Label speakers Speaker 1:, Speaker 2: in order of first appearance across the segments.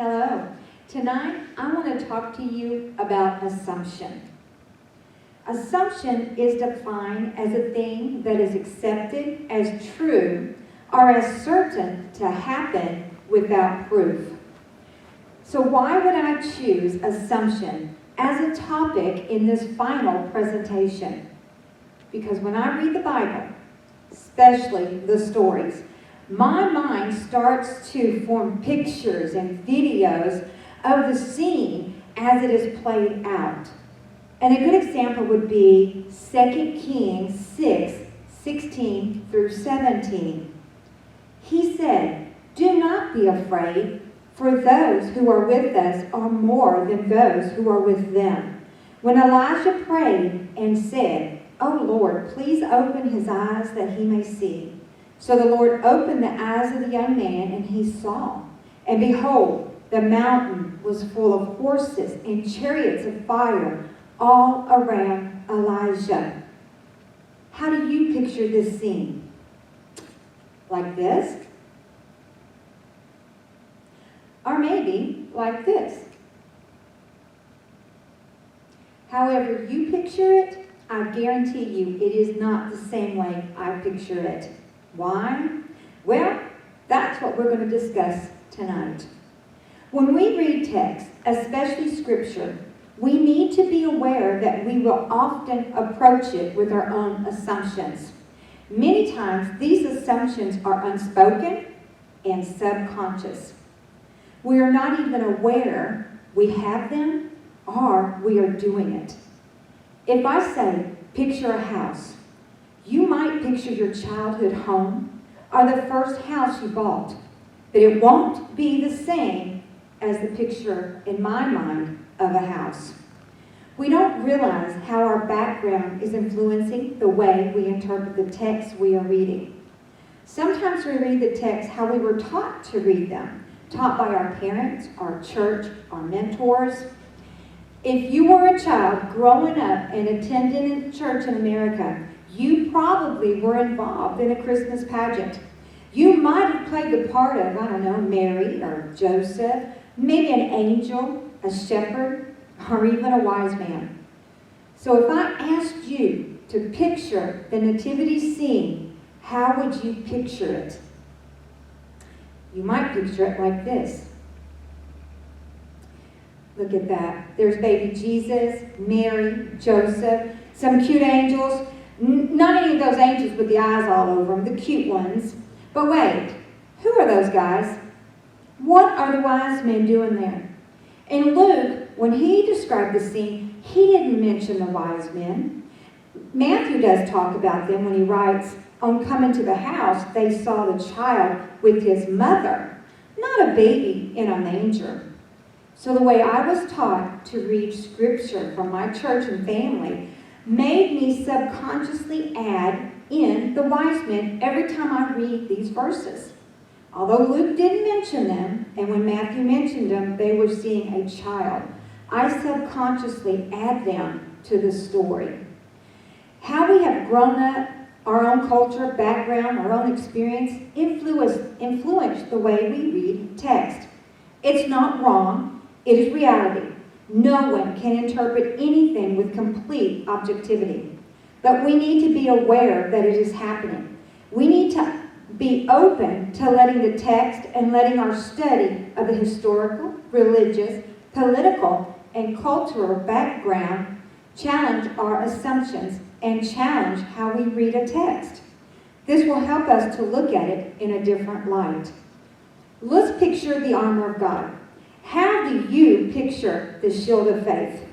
Speaker 1: Hello. Tonight, I want to talk to you about assumption. Assumption is defined as a thing that is accepted as true or as certain to happen without proof. So why would I choose assumption as a topic in this final presentation? Because when I read the Bible, especially the stories, my mind starts to form pictures and videos of the scene as it is played out. And a good example would be 2 Kings 6:16 through 17. He said, "Do not be afraid, for those who are with us are more than those who are with them." When Elijah prayed and said, "O Lord, please open his eyes that he may see." So the Lord opened the eyes of the young man, and he saw. And behold, the mountain was full of horses and chariots of fire all around Elijah. How do you picture this scene? Like this? Or maybe like this. However you picture it, I guarantee you it is not the same way I picture it. Why? Well, that's what we're going to discuss tonight. When we read text, especially scripture, we need to be aware that we will often approach it with our own assumptions. Many times, these assumptions are unspoken and subconscious. We are not even aware we have them or we are doing it. If I say, picture a house, you might picture your childhood home or the first house you bought, but it won't be the same as the picture in my mind of a house. We don't realize how our background is influencing the way we interpret the text we are reading. Sometimes we read the text how we were taught to read them, taught by our parents, our church, our mentors. If you were a child growing up and attending church in America, you probably were involved in a Christmas pageant. You might have played the part of, Mary or Joseph, maybe an angel, a shepherd, or even a wise man. So if I asked you to picture the nativity scene, how would you picture it? You might picture it like this. Look at that. There's baby Jesus, Mary, Joseph, some cute angels. Not any of those angels with the eyes all over them, the cute ones. But wait, who are those guys? What are the wise men doing there? In Luke, when he described the scene, he didn't mention the wise men. Matthew does talk about them when he writes, "On coming to the house, they saw the child with his mother, not a baby in a manger." So the way I was taught to read scripture from my church and family made me subconsciously add in the wise men every time I read these verses. Although Luke didn't mention them, and when Matthew mentioned them, they were seeing a child, I subconsciously add them to the story. How we have grown up, our own culture, background, our own experience, influence the way we read text. It's not wrong, it is reality. No one can interpret anything with complete objectivity. But we need to be aware that it is happening. We need to be open to letting the text and letting our study of the historical, religious, political, and cultural background challenge our assumptions and challenge how we read a text. This will help us to look at it in a different light. Let's picture the armor of God. How do you picture the shield of faith?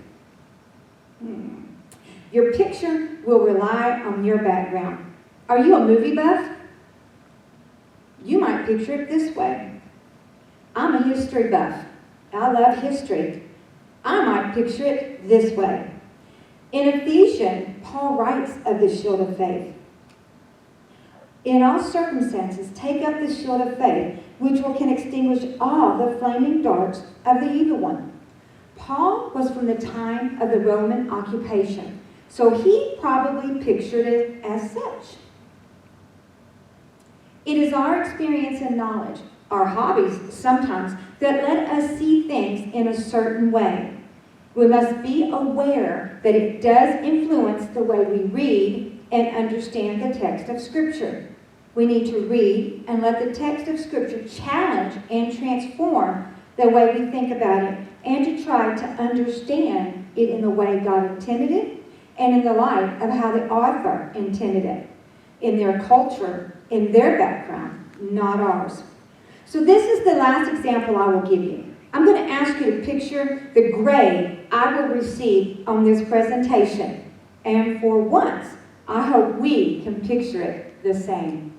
Speaker 1: Your picture will rely on your background. Are you a movie buff? You might picture it this way. I'm a history buff. I love history. I might picture it this way. In Ephesians, Paul writes of the shield of faith. In all circumstances, take up the shield of faith, which can extinguish all the flaming darts of the evil one. Paul was from the time of the Roman occupation, so he probably pictured it as such. It is our experience and knowledge our hobbies sometimes, that let us see things in a certain way. We must be aware that it does influence the way we read and understand the text of Scripture. We need to read and let the text of Scripture challenge and transform the way we think about it, and to try to understand it in the way God intended it and in the light of how the author intended it, in their culture, in their background, not ours. So this is the last example I will give you. I'm going to ask you to picture the grade I will receive on this presentation. And for once, I hope we can picture it the same.